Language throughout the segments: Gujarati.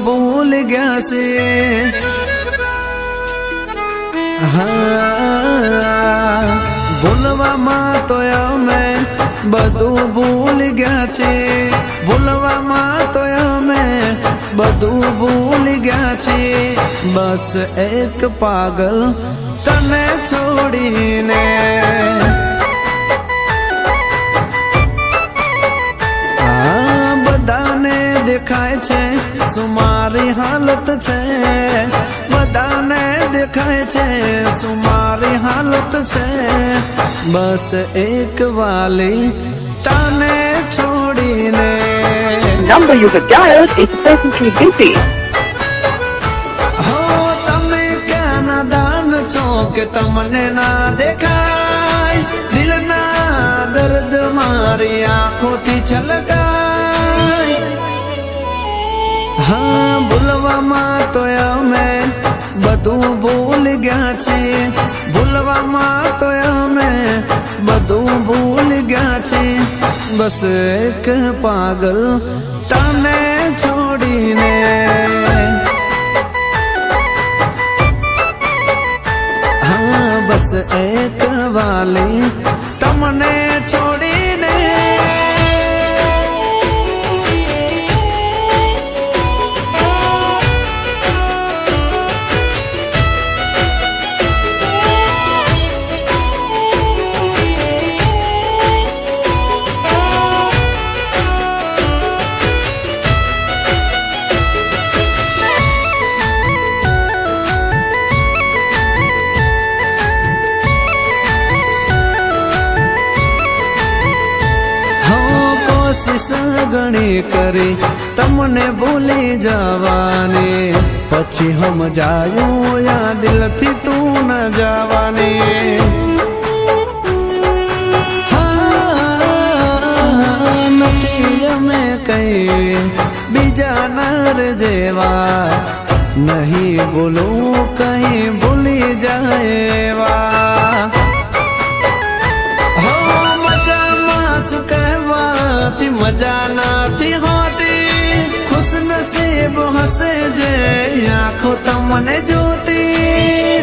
ભૂલ ગયા છે. હા, ભૂલવામાં તો અમે બધું ભૂલી ગયા છે. ભૂલવામાં તો અમે બધું ભૂલી ગયા છે. બસ એક પાગલ તને છોડીને. બધાને દેખાય છે સુમારી હાલત છે. બધાને દેખાય છે સુમારી હાલત છે. બસ એક વાલી તને છોડીને. Number you have dialed is presently busy. હો તમે ક્યાં નાદાન છો કે તમને ના દેખાય. દિલના દર્દ મારી આંખોથી છલકાય. હા, ભૂલવામાં તો અમે બધું ભૂલી ગયા છીએ. ભૂલવામાં તો અમે બધું ભૂલી ગયા છીએ. બસ એક પાગલ તને છોડીને. હા, બસ એક વાલી તમને છોડીને. ઘણી કરી તમને ભૂલી જવાની. પછી હમ જાયું યા દિલથી તું ન જવાની. હા, નથી અમે કઈ બીજા નર જેવા. નહીં ભૂલું કઈ ભૂલી જાય એવા. મજા નથી હોતી. ખુશ નસીબ હસે જે આંખો તમને જોતી.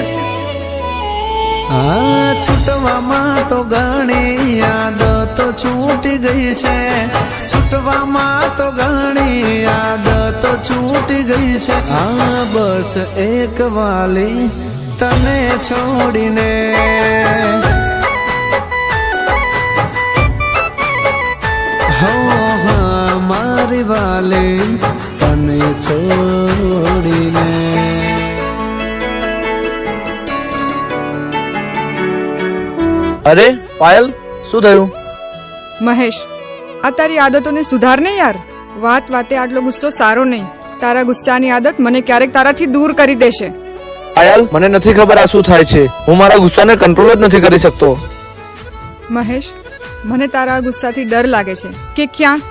હા, છૂટવામાં તો ઘણી યાદ તો છૂટી ગઈ છે. છૂટવામાં તો ઘણી યાદ તો છૂટી ગઈ છે. હા, બસ એક વાલી તને છોડીને. હો હા, મારી વાલી તને છોડીને. અરે પાયલ, શું થયું? મહેશ, આ તારી આદતોને સુધાર ને યાર. વાત વાતે આટલો ગુસ્સો સારો નહીં. તારા ગુસ્સાની આદત મને ક્યારેક તારાથી દૂર કરી દેશે. પાયલ, મને નથી ખબર આ શું થાય છે. હું મારા ગુસ્સાને કંટ્રોલ જ નથી કરી શકતો. મહેશ, મને તારા ગુસ્સાથી ડર લાગે છે કે ક્યાંક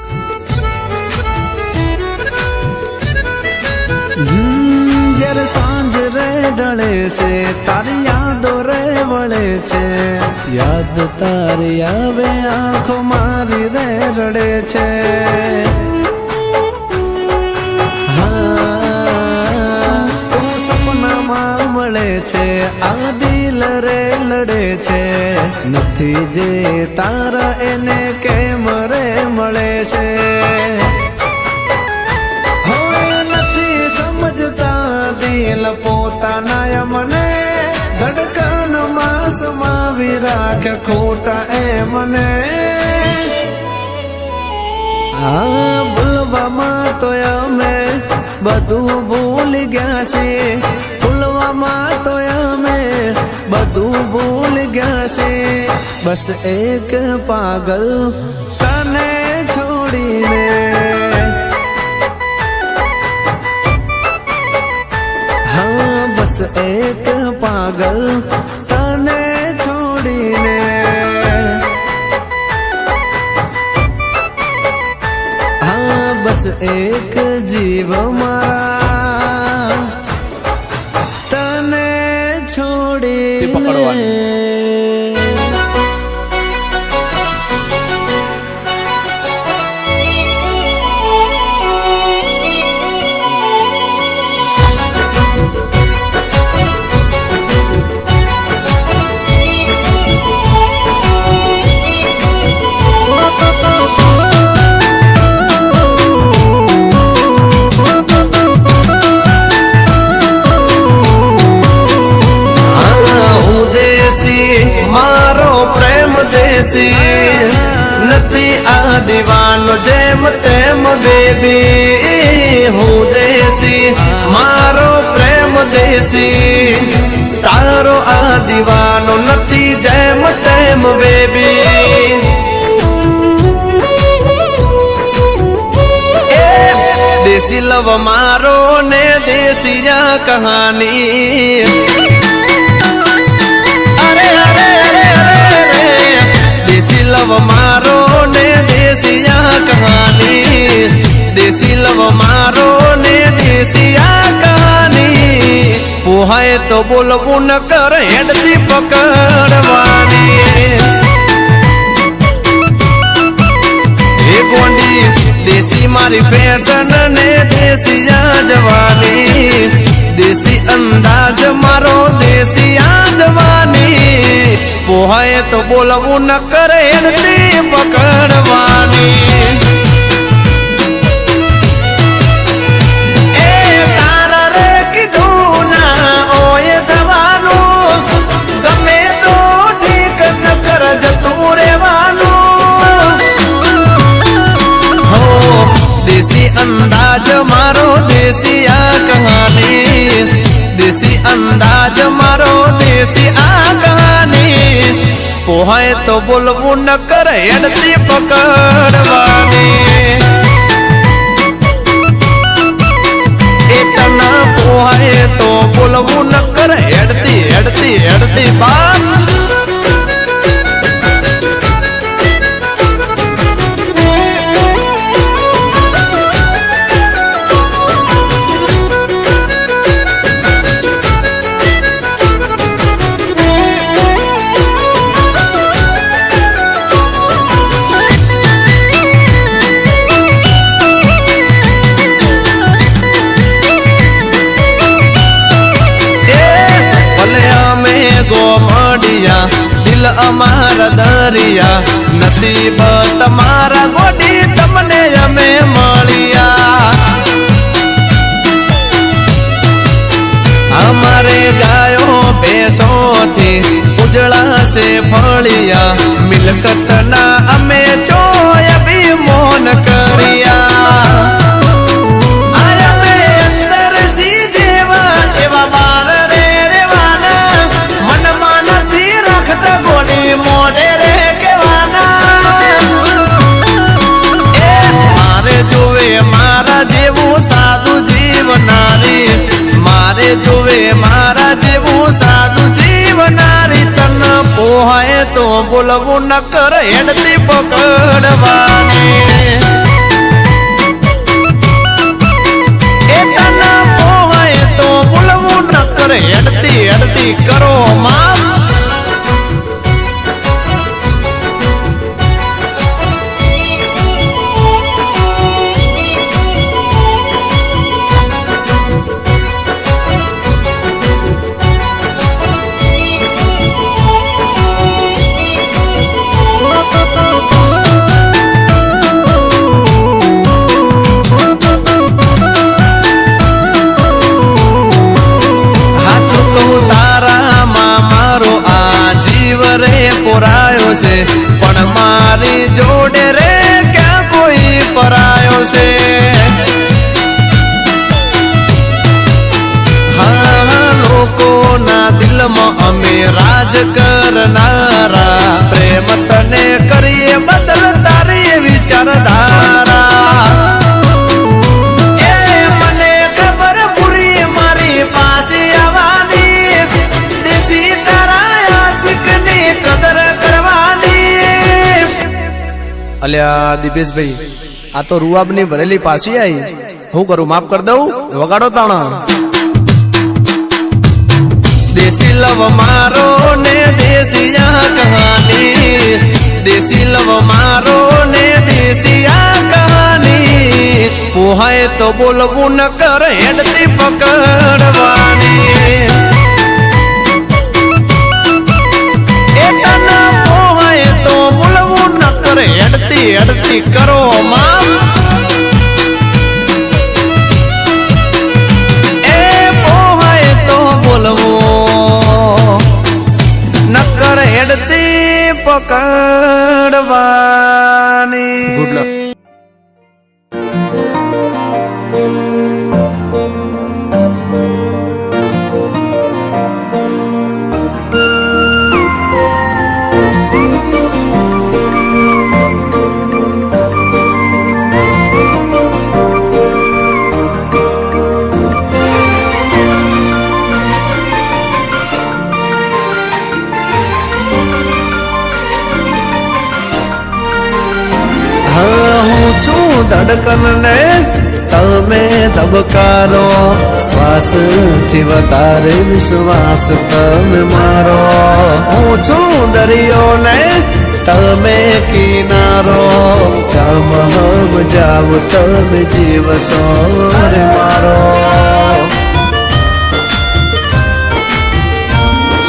જ્યારે સાંજ રે ઢળે છે તારી યાદો રે વળે છે. યાદ તારી આવે આંખો મારી રે રડે છે. હા, તું સપનામાં મળે છે. આ દિલ રે લડે છે. નથી જે તારા એને કેમ રે મળે છે. હવે નથી સમજતા દિલ પોતાના મને. ધડકનમાં સમાવી રાખ ખોટા એ મને. હા, ભૂલવામાં તો અમે બધું ભૂલી ગયા છીએ. ભૂલવામાં તો અમે બધું ભૂલી ગયા છે. બસ એક પાગલ તને છોડીને. હા, બસ એક પાગલ તને છોડીને. હા, બસ એક જીવ મારા તને છોડીને. બેબી હું દેશી મારો પ્રેમ દેશી તારો આ દીવાનો નથી જેમ તેમ બેબી દેશી લવ મારો ને દેશી આ કહાની અરે અરે અરે અરે દેશી લવ મારો ને દેશી આ કહાની દેશી લવ મારો ને દેશી આ કહાની પોહાય તો બોલવું ન કર હેડતી પકડવાની એ ગોંડી દેશી મારી ફેશન ને દેશી આ જવાની દેશી અંદાજ મારો દેશી આ જવાની પોહાય તો બોલવું ન કરે હેડતી પકડવાની એ તારા રે કીધું ના ઓય થવાનું ગમે તો ઠીક ન કર જતું રેવાનું દેશી અંદાજ મારો દેશી આ કહાની દેશી અંદાજ મારો દેશી આ કહાની પોહાય તો બોલવું ન કર હેડતી પકડવાની એ તના પોહાય તો બોલવું ન કર હેડતી હેડતી હેડતી બાપ દિલ અમારા દરિયા નસીબ તમારા ગોડી તમને અમે મળ્યા અમારે ગાયો ભેંસોથી ઉજળા છે ફળિયા મિલકતના અમે ચોય અભિમાન કર્યા મોઢે રે કેવાના મારે જોવે મારા જેવું સાદું જીવનારી મારે જોવે મારા જેવું સાદું જીવનારી તન પોહાય તો બોલવું ન કર હેડતી પકડવાની એ તન પોહાય તો બોલવું ન કર હેડતી હેડતી કરો માફ પોરાયો છે પણ મારી જોડે રે ક્યાં કોઈ પરાયો છે હા લોકોના દિલમાં અમે રાજ કરનારા પ્રેમ તને કરીએ બદલ તારી વિચારધારા એ મને ખબર પૂરી મારી પાસે આવવાની દેશી અલ્યા દિપેશભાઈ આ તો રૂઆબની ભરેલી પાછી આવી હું કરું માફ કરી દઉં વગાડો તાણા દેશી લવ મારો ને દેશી આ કહાની દેશી લવ મારો ને દેશી આ કહાની પોહાય તો બોલવું ન કર હેડતી પકડવાની હેડતી હેડતી કરો મામ એ પોહાય તો બોલવું નકર હેડતી પકડવાની. Good luck. ધડકનને તમે ધબકારો, શ્વાસથી વધારે વિશ્વાસ તમે મારો. હું છું દરિયો ને તમે કિનારો, ચામહબ જાવ તમે જીવશો રે મારો.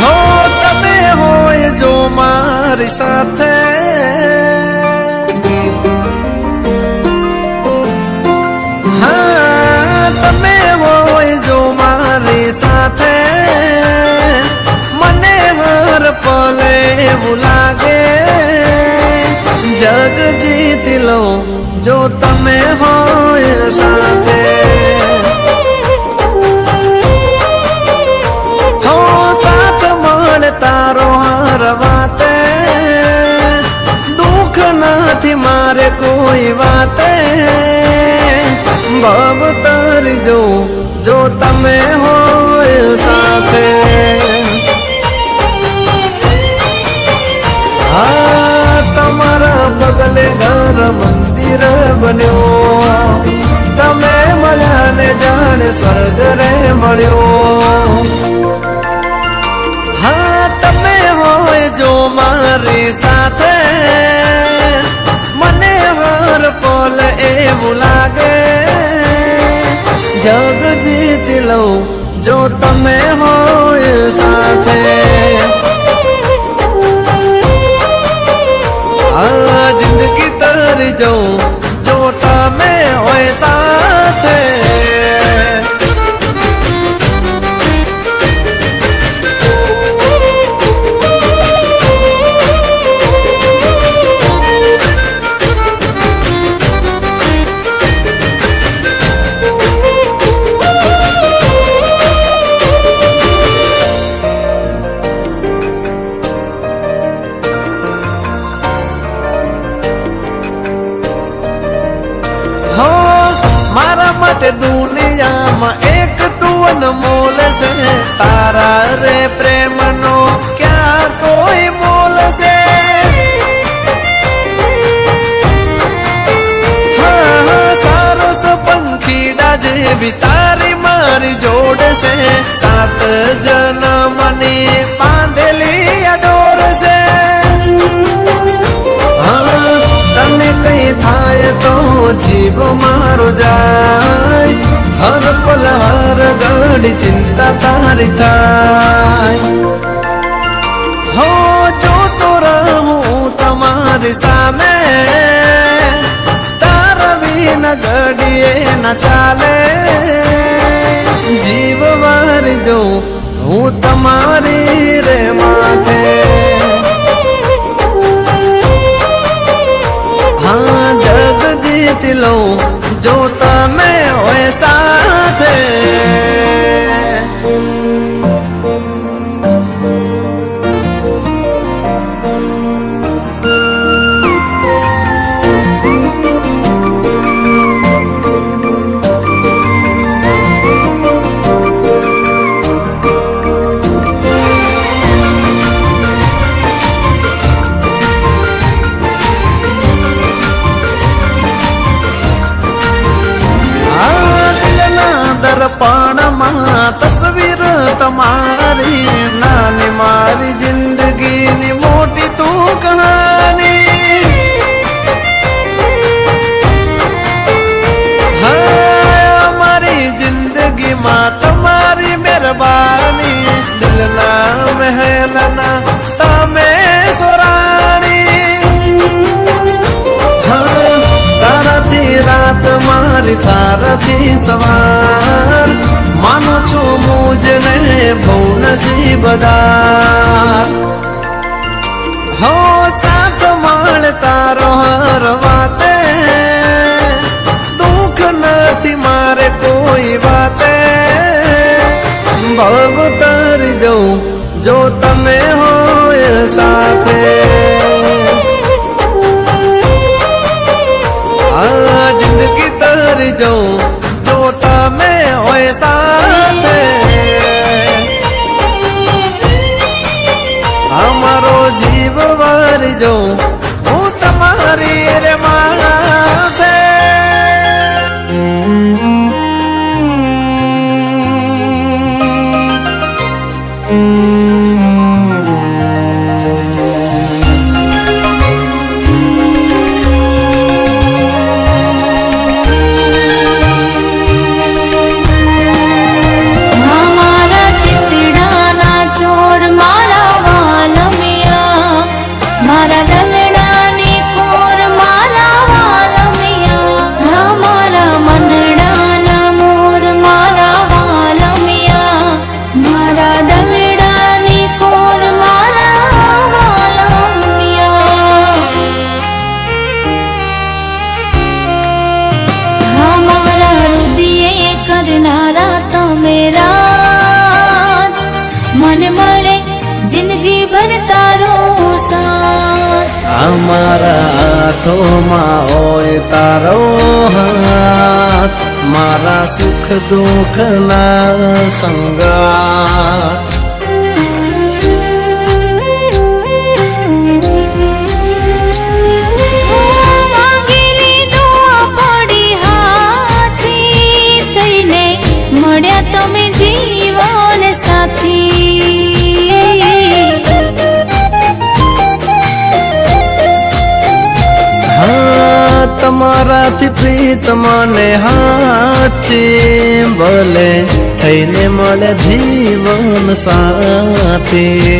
હો તમે હોય જો મારી સાથે, હા તમે હોય જો મારી સાથે, મને હર પલે એવું લાગે જગ જીતી લો જો તમે હોય સાથે. હો સાથ મળે તારો હર વાતે, દુઃખ નથી મારે કોઈ વાતે. ભવ તારી જો તમે હોય સાથે. હા તમારા પગલે ઘર મંદિર બન્યો, તમે મળ્યા ને જાણે સ્વર્ગ રે મળ્યો. હા તમે હોય જો મારી સાથે, મને હર પલ એવું લાગે જગ જીતી લઉં જો તમે હોય સાથે. આ જિંદગી તરી જાઉં જો તમે હોય સાથે. મારા માટે દુનિયામાં એક તું અનમોલ છે, તારા રે પ્રેમનો ક્યાં કોઈ મોલ છે. હા સારસ પંખીડા જેવી તારી મારી જોડ છે, 7 જન્મની બાંધેલી અડોર છે. તને કઈ થાય તો જીવ મારો જાય, હર પલ હર ઘડી ચિંતા તારી થાય. હો જોતો રહું તમારી સામે, તારા વિના ઘડીએ ન ચાલે. જીવ વારી જાઉં હું તમારી રે માથે. हाँ जग जीत लो जो तमे होए साथे. દર્પણમાં તસવીર તમારી, નાની મારી જિંદગીની મોટી તું કહાની. હા મારી જિંદગીમાં તમારી મહેરબાની, દિલના મહેલના તમે સોરાણી. હા તારાથી રાત મારી તારાથી સવાર, માનું છું મુજને બહુ નસીબદાર. હો સાથ મળે તારો હર વાતે, દુઃખ નથી મારે કોઈ વાતે. ભવ તરી જાઉં જો તમે હોય સાથે. આ જિંદગી તરી જાઉં જો તમે હોય સાથે. અમારો જીવ વારી જાઉં હું તમારી રે માથે. મને મળે જિંદગી ભર તારો સાથ. અમારા હાથોમાં હોય તારો હાથ, મારા સુખ દુઃખ ના સંગાથ. માંગેલી દુઆ પડી હાથી, થઈને મળ્યા તમે જીવન સાથી. હા તમારાથી પ્રીત મને હાચી, ભલે થઈને મળે જીવન સાથી.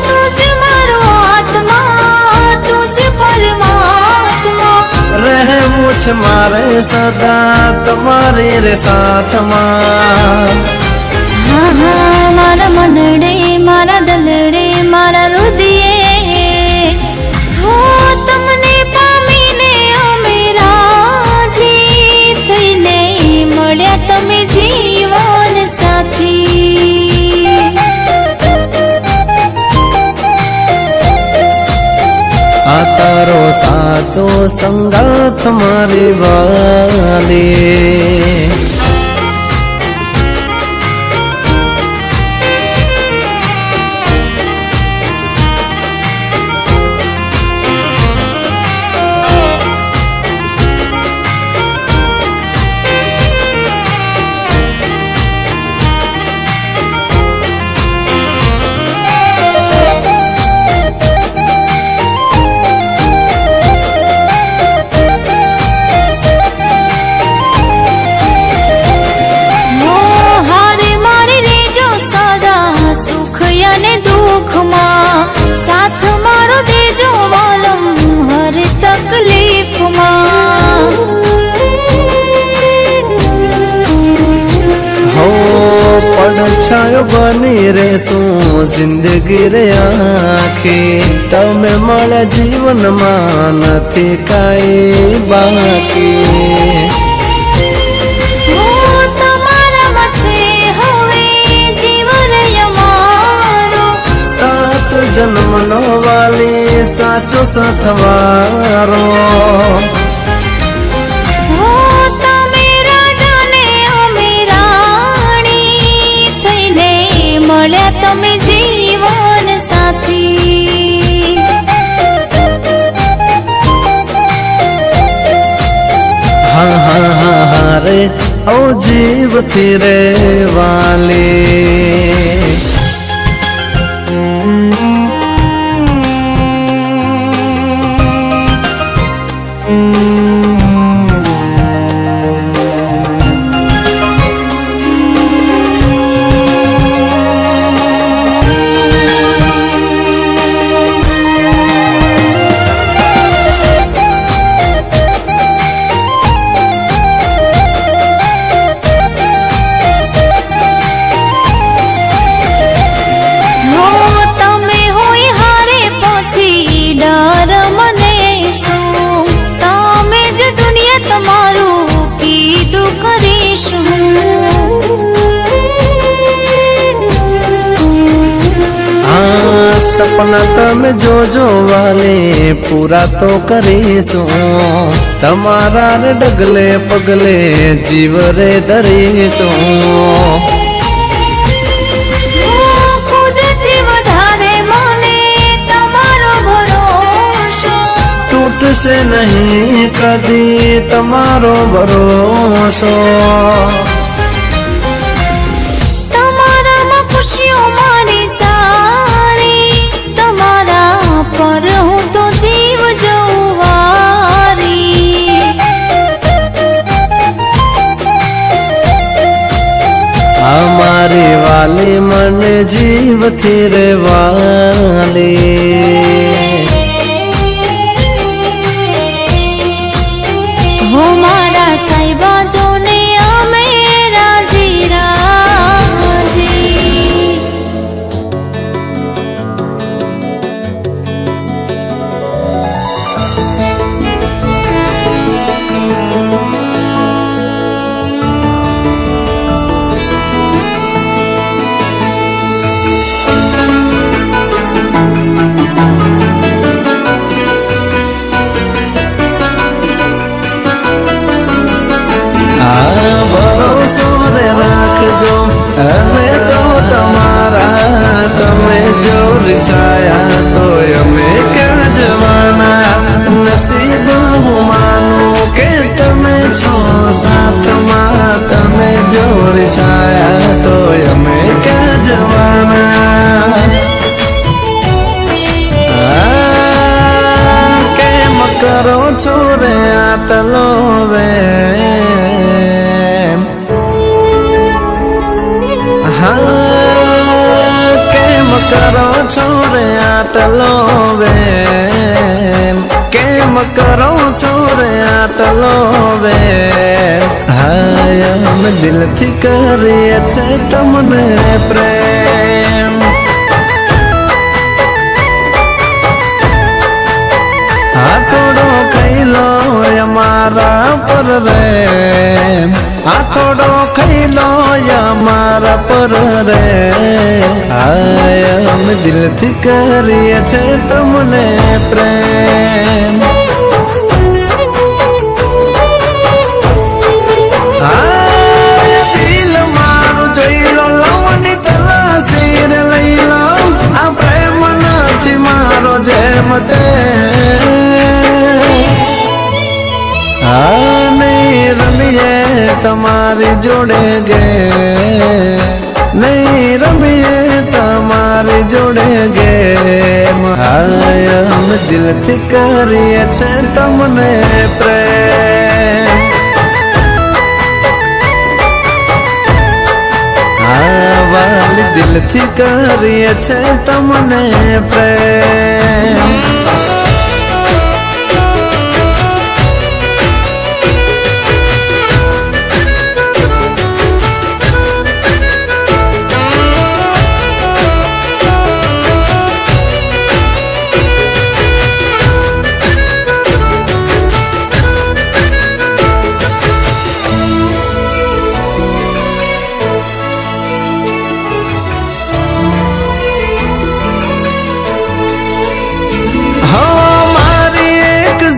તુજ મારો આત્મા, તુજ પરમાત્મા, રહેવું છે મારે સદા તમારી રે સાથમાં. હા હા મારા મનડે, મારા દલડે, મારા હૃદયે હો તમને પામીને અમે રાજી, થઈને મળ્યા તમે જીવન સાથી. આ તારો સાચો સંગાથ મારી વાલી. હારે મારી રેજો સદા સુખ અને દુઃખમાં, સાથ મારો દેજો વાલમ હર તકલીફમાં. હો પડછાયો બની રહેશું જિંદગી રે આખી, તમે મળે જીવનમાં નથી કાંઈ બાકી. તમારામાં છે હવે જીવન અમારું, સાત જન્મનો વાલી સાચો સાથવારો. તમે રાજાને અમે રાણી, થઈને મળ્યા તમે જીવન સાથી. હા હા હા હા રે ઓ જીવથી રે વાલી. હો તમે હોય હારે પછી ડર મને શું, તમે જ દુનિયા તમારું કીધું કરીશું. હા સપના તમે જોજો વાલે પૂરા તો કરીશું, તમારા રે ડગલે પગલે જીવ રે ધરીશું. ખુદથી વધારે મને તમારો ભરોસો, તૂટશે નહીં કદી તમારો ભરોસો. તમારામાં ખુશીઓ મારી સારી, તમારા પર હું તો જીવ જઉં વારી. અમારી વાલી મને જીવથી રે વાલી. હો મારા સાહેબા જોને અમે છો રે આટલો વેમ? હા, કેમ કરો છો રે આટલો વેમ? કેમ કરો છો રે આટલો વેમ? હા, અમે દિલથી કરીએ છે તમને પ્રેમ. આ થોડો ખાઈ લો અમારા પર રે, આ થોડો ખાઈ લો અમારા પર રે. અમે દિલથી કરીએ છે તમને પ્રેમ. દિલ મારું જોઈ લો, લવની તલાશી રે લઈ લો. આ પ્રેમ નથી મારો જેમ તે. નહીં રમીએ તમારી જોડે ગે, નહીં રમીએ તમારી જોડે ગેમ. અમે દિલથી કરીએ છે તમને પ્રેમ. વાલી દિલથી કરીએ છે તમને પ્રેમ.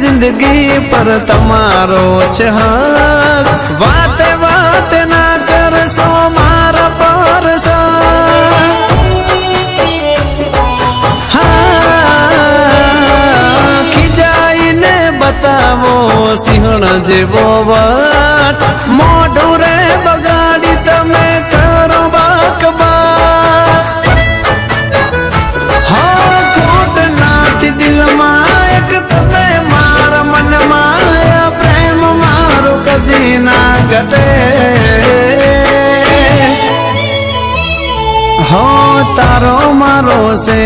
જિંદગી પર તમારો છે હક, વાતે વાતે ના કરશો મારા પર શક. હા, ખીજાઈને બતાવો સિંહણ જેવો વટ, મોઢું રે બગાડી તમે કરો બકબક. હા, ખોટ નાથી દિલમાં એક તમે મનમાં પ્રેમ મારો કદી ના ઘટે. હો તારો મારો છે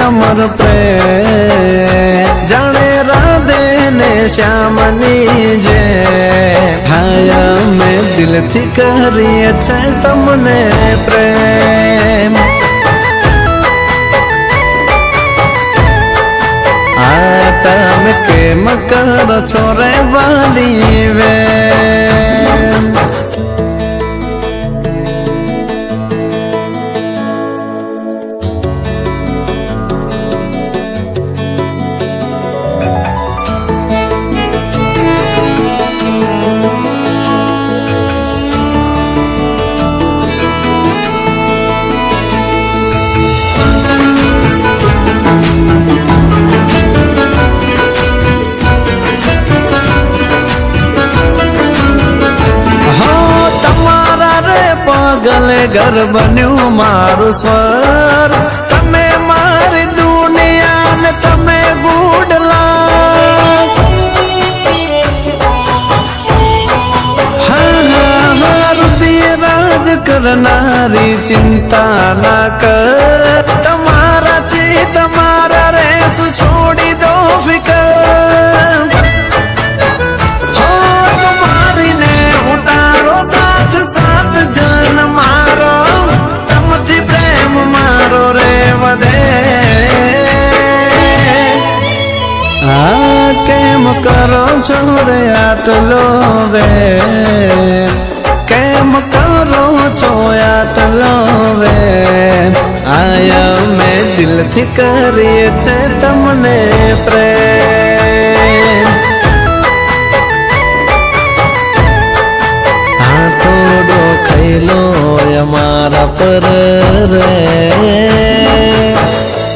અમર પ્રેમ, જાણે રાધે ને શ્યામની જે. હાય અમે દિલથી કરીએ છે તમને પ્રેમ. તમે કેમ કરો છો રે વાલી વેમ? ગલે ઘર બન્યું મારું સ્વર, તમે મારી દુનિયા ને તમે ગુડલા. હૃદય રાજ કરનારી ચિંતા ના કર, તમારા છે તમારા રેસું છોડી દો ફિકર. મારીને ઉતારો સાથ સાથ જન મારો, તમથી પ્રેમ મારો રે વધે. આ કેમ કરો છો રે આટલો વેમ? કેમ કરો છો આટલો વેમ? આયા મેં દિલથી કરીએ છે તમને પ્રેમ. હા, થોડો ખાઈ લો અમારા પર રે.